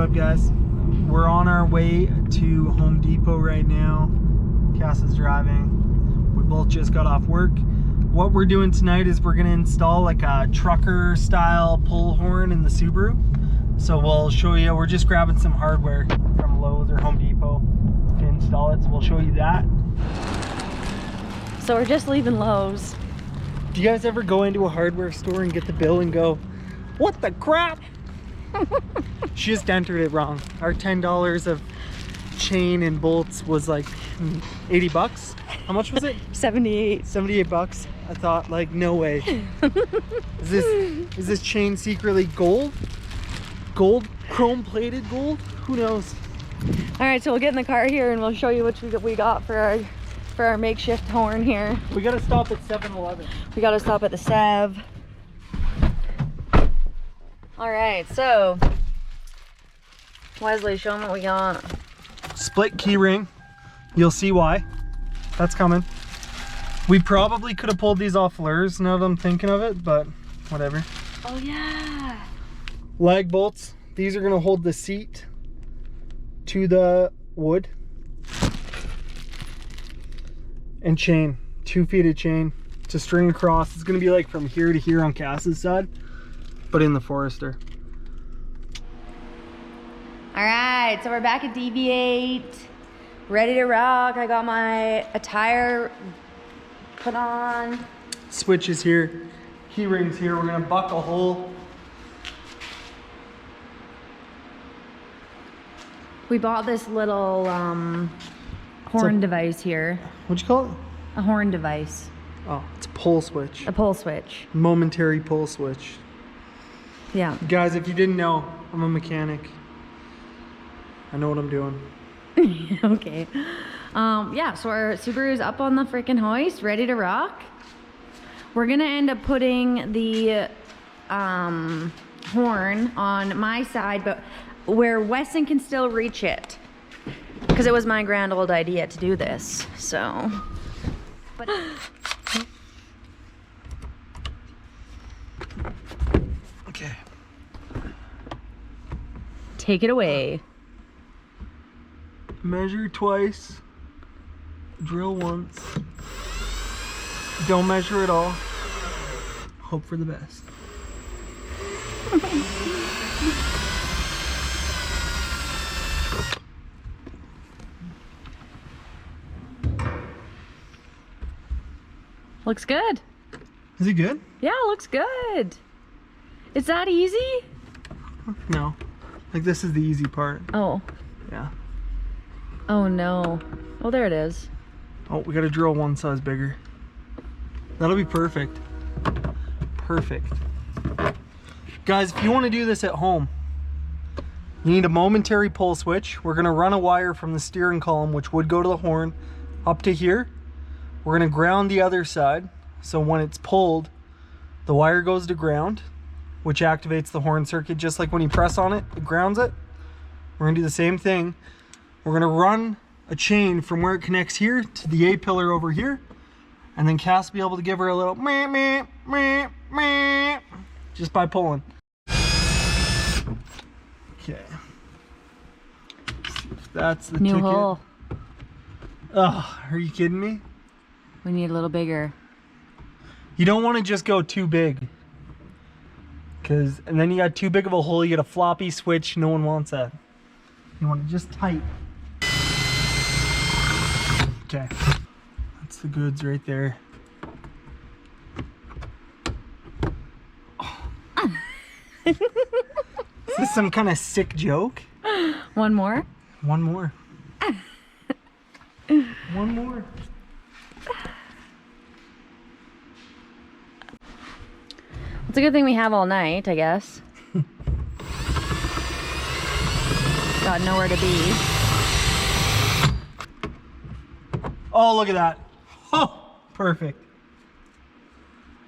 up, guys? We're on our way to Home Depot right now. Cass is driving. We both just got off work. What we're doing tonight is we're gonna install like a trucker style pull horn in the Subaru. So we'll show you, we're just grabbing some hardware from Lowe's or Home Depot to install it. So we'll show you that. So we're just leaving Lowe's. Do you guys ever go into a hardware store and get the bill and go, what the crap? She just entered it wrong. Our $10 of chain and bolts was like 80 bucks. How much was it? 78. 78 bucks. I thought, like, no way. Is this chain secretly gold? Gold? Chrome plated gold? Who knows? All right, so we'll get in the car here and we'll show you what we got for our makeshift horn here. We gotta stop at 7-Eleven. We gotta stop at the Sev. All right, so Wesley, show them what we got. Split key ring. You'll see why. That's coming. We probably could have pulled these off Fleurs now that I'm thinking of it, but whatever. Oh yeah. Lag bolts. These are gonna hold the seat to the wood. And chain. 2 feet of chain to string across. It's gonna be like from here to here on Cass's side, but in the Forester. All right, so we're back at DB8, ready to rock. I got my attire put on. Switch is here, key rings here. We're gonna buck a hole. We bought this little horn device here. What'd you call it? A horn device. Oh, it's a pull switch. A pull switch. Momentary pull switch. Yeah. Guys, if you didn't know, I'm a mechanic. I know what I'm doing. Okay. Yeah, so our Subaru's up on the freaking hoist, ready to rock. We're gonna end up putting the horn on my side, but where Weston can still reach it. Because it was my grand old idea to do this, so. But Okay. take it away. Measure twice. Drill once. Don't measure at all. Hope for the best. Looks good. Is it good? Yeah, looks good. It's that easy? No. Like, this is the easy part. Oh. Yeah. Oh no. Oh, there it is. Oh, we gotta drill one size bigger. That'll be perfect. Perfect. Guys, if you want to do this at home, you need a momentary pull switch. We're gonna run a wire from the steering column, which would go to the horn, up to here. We're gonna ground the other side, so when it's pulled, the wire goes to ground, which activates the horn circuit. Just like when you press on it, it grounds it. We're gonna do the same thing. We're gonna run a chain from where it connects here to the A pillar over here, and then Cass will be able to give her a little meh, meh, meh, meh, just by pulling. Okay. See if that's the New ticket. hole. Oh, are you kidding me? We need a little bigger. You don't want to just go too big, and then you got too big of a hole, you get a floppy switch. No one wants that. You want it just tight. Okay, that's the goods right there. Oh. Is this some kind of sick joke? One more? One more. One more. It's a good thing we have all night, I guess. Got nowhere to be. Oh, look at that. Oh, perfect.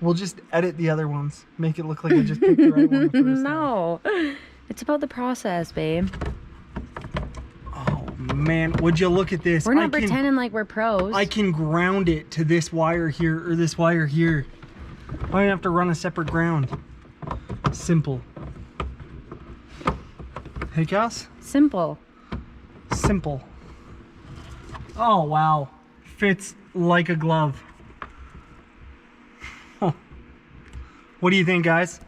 We'll just edit the other ones. Make it look like I just picked the right one the first time. No. It's about the process, babe. Oh, man. Would you look at this? We're not pretending like we're pros. I can ground it to this wire here or this wire here. I don't have to run a separate ground. Simple. Hey, Cass? Simple. Simple. Oh, wow. Fits like a glove. Huh. What do you think, guys?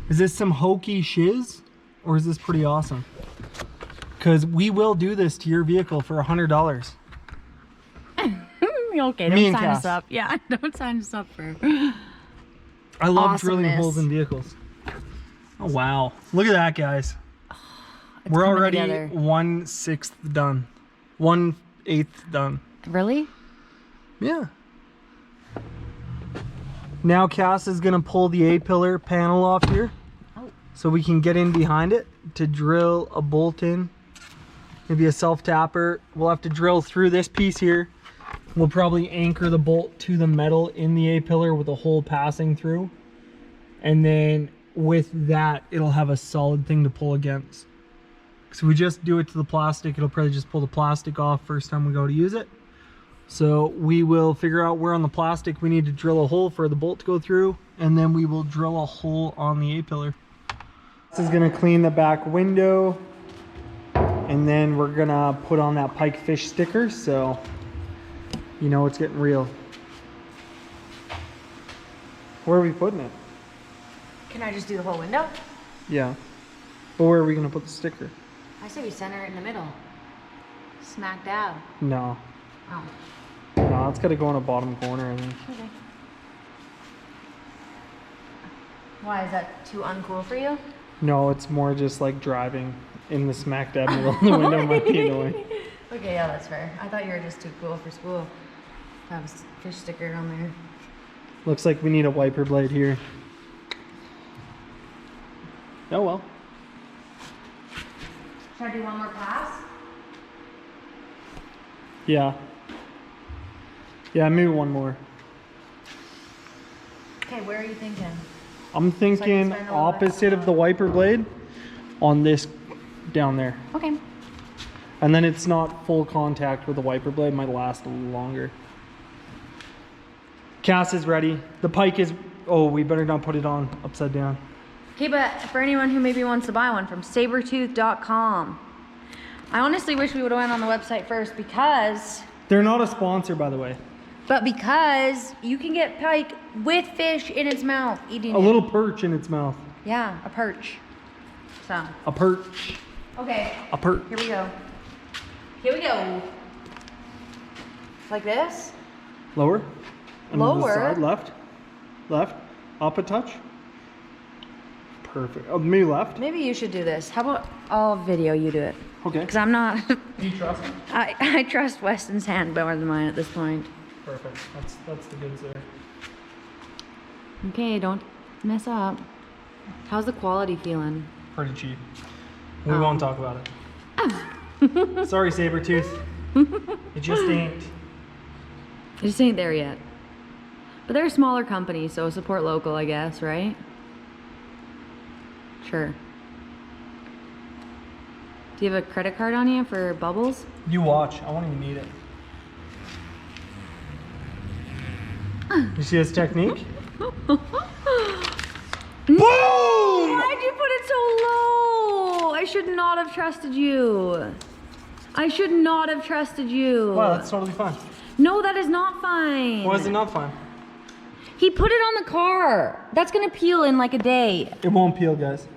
Is this some hokey shiz? Or is this pretty awesome? Because we will do this to your vehicle for $100. Okay, Me don't and sign us Cass. up. Yeah, don't sign us up for. I love drilling Awesomeness. holes in vehicles. Oh, wow. Look at that, guys. It's We're coming already together. 1/6 done. 1/8 done. Really? Yeah. Now Cass is gonna pull the A-pillar panel off here. Oh. So we can get in behind it to drill a bolt in. Maybe a self-tapper. We'll have to drill through this piece here. We'll probably anchor the bolt to the metal in the A-pillar with a hole passing through. And then with that, it'll have a solid thing to pull against. So we just do it to the plastic, it'll probably just pull the plastic off first time we go to use it. So we will figure out where on the plastic we need to drill a hole for the bolt to go through, and then we will drill a hole on the A-pillar. This is gonna clean the back window, and then we're gonna put on that Pike fish sticker, so you know it's getting real. Where are we putting it? Can I just do the whole window? Yeah. But where are we gonna put the sticker? I say we center it in the middle. Smack dab. No. Oh. No, it's gotta go in a bottom corner, I think. Okay. Why, is that too uncool for you? No, it's more just like driving in the smack dab middle of the window might be annoying. Okay, yeah, that's fair. I thought you were just too cool for school to have a fish sticker on there. Looks like we need a wiper blade here. Oh well. Should I do one more pass? Yeah. Yeah, maybe one more. Okay, where are you thinking? I'm thinking spend a little opposite extra of the wiper blade on this down there. Okay. And then it's not full contact with the wiper blade, might last a little longer. Cass is ready. The Pike is, oh, we better not put it on upside down. Okay, but for anyone who maybe wants to buy one from sabertooth.com. I honestly wish we would have went on the website first because They're not a sponsor, by the way. because you can get pike with fish in its mouth eating A it. little perch in its mouth. Yeah, a perch. So, A perch. okay, A perch. here we go. Here we go. Like this? Lower. And to the Lower. side, left. Left. Up a touch. Perfect. Oh, maybe left. Maybe you should do this. How about I'll video you do it? Okay. Because I'm not. You trust me? I trust Weston's hand more than mine at this point. Perfect. That's the goods there. Okay, don't mess up. How's the quality feeling? Pretty cheap. We won't talk about it. Sorry, Sabertooth. It just ain't. It just ain't there yet. But they're a smaller company, so support local, I guess, right? Sure. Do you have a credit card on you for bubbles? You watch. I won't even need it. You see this technique? Boom! Why'd you put it so low? I should not have trusted you. I should not have trusted you. Wow, that's totally fine. No, that is not fine. Why is it not fine? He put it on the car. That's gonna peel in like a day. It won't peel, guys.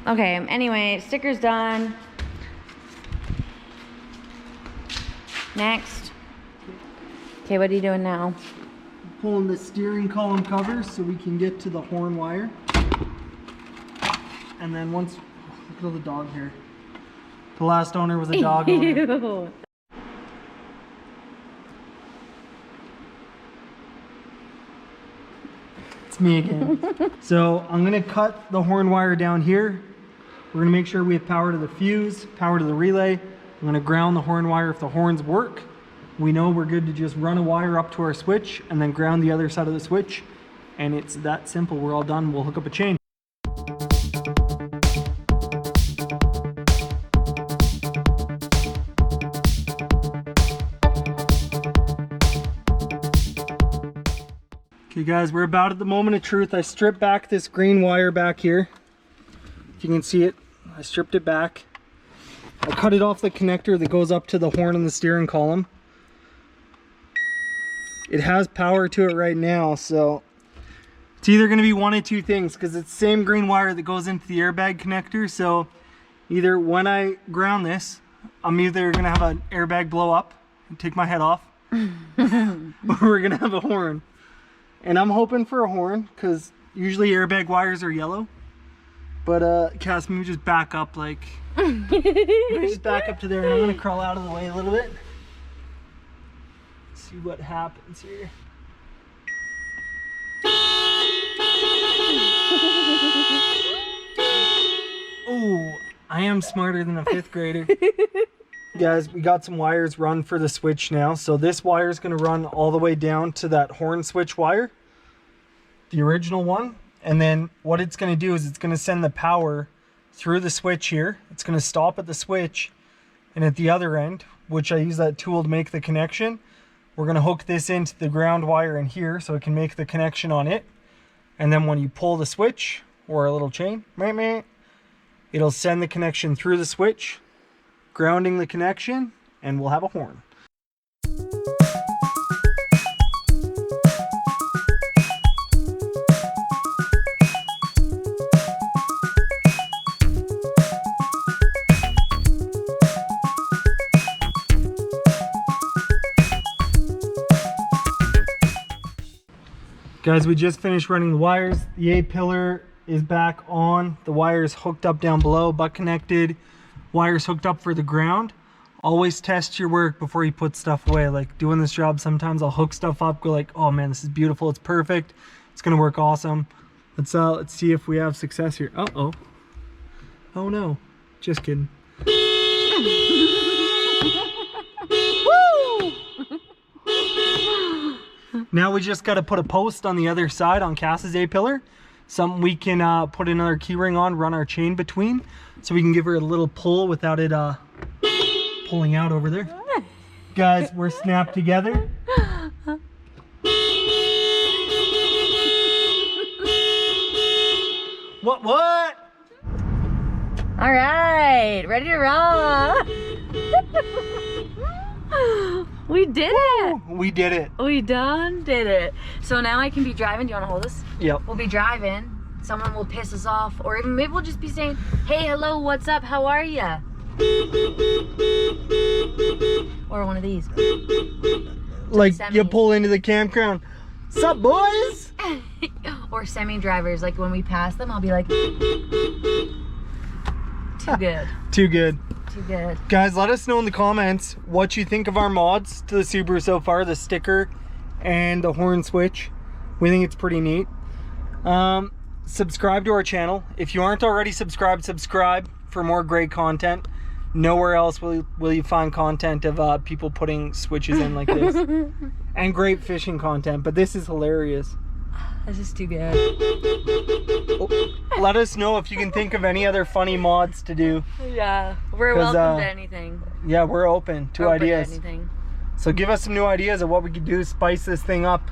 Okay, anyway, sticker's done. Next. Okay, what are you doing now? Pulling the steering column cover so we can get to the horn wire. And then once, look at all the dog hair. The last owner was a dog owner. Ew. It's me again. So I'm gonna cut the horn wire down here. We're gonna make sure we have power to the fuse, power to the relay. I'm gonna ground the horn wire if the horns work. We know we're good to just run a wire up to our switch and then ground the other side of the switch. And it's that simple. We're all done. We'll hook up a chain. Okay guys, we're about at the moment of truth. I stripped back this green wire back here. If you can see it, I stripped it back. I cut it off the connector that goes up to the horn on the steering column. It has power to it right now, so it's either going to be one of two things, because it's the same green wire that goes into the airbag connector. So either when I ground this, I'm either going to have an airbag blow up and take my head off, or we're going to have a horn. And I'm hoping for a horn, because usually airbag wires are yellow. But Cass, maybe just back up, like, just back up to there, and I'm going to crawl out of the way a little bit. See what happens here. Oh, I am smarter than a 5th grader. Guys, we got some wires run for the switch now. So this wire is going to run all the way down to that horn switch wire, the original one. And then what it's going to do is it's going to send the power through the switch here. It's going to stop at the switch, and at the other end, which I use that tool to make the connection, we're going to hook this into the ground wire in here so it can make the connection on it. And then when you pull the switch or a little chain, it'll send the connection through the switch, grounding the connection, and we'll have a horn. Guys, we just finished running the wires. The A-pillar is back on. The wires hooked up down below, butt connected. Wires hooked up for the ground. Always test your work before you put stuff away. Like doing this job, sometimes I'll hook stuff up, go like, oh man, this is beautiful, it's perfect, it's gonna work awesome. Let's see if we have success here. Uh-oh. Oh no, just kidding. Now we just got to put a post on the other side on Cass's A-pillar. Something we can put another key ring on, run our chain between, so we can give her a little pull without it pulling out over there. Guys, we're snapped together. What? All right, ready to roll. We did it. We did it. We done did it. So now I can be driving. Do you want to hold this? Yep. We'll be driving. Someone will piss us off, or even maybe we'll just be saying, hey, hello, what's up, how are ya? Or one of these. Like you pull into the campground. Sup, boys? Or semi-drivers, like when we pass them, I'll be like, too good. Too good. Too good. Guys, let us know in the comments what you think of our mods to the Subaru so far, the sticker and the horn switch. We think it's pretty neat. Subscribe to our channel. If you aren't already subscribed, subscribe for more great content. Nowhere else will you find content of people putting switches in like this. And great fishing content, but this is hilarious. This is too good. Oh, let us know if you can think of any other funny mods to do. Yeah, we're welcome to anything. Yeah, we're open to ideas. To anything. So give us some new ideas of what we could do to spice this thing up.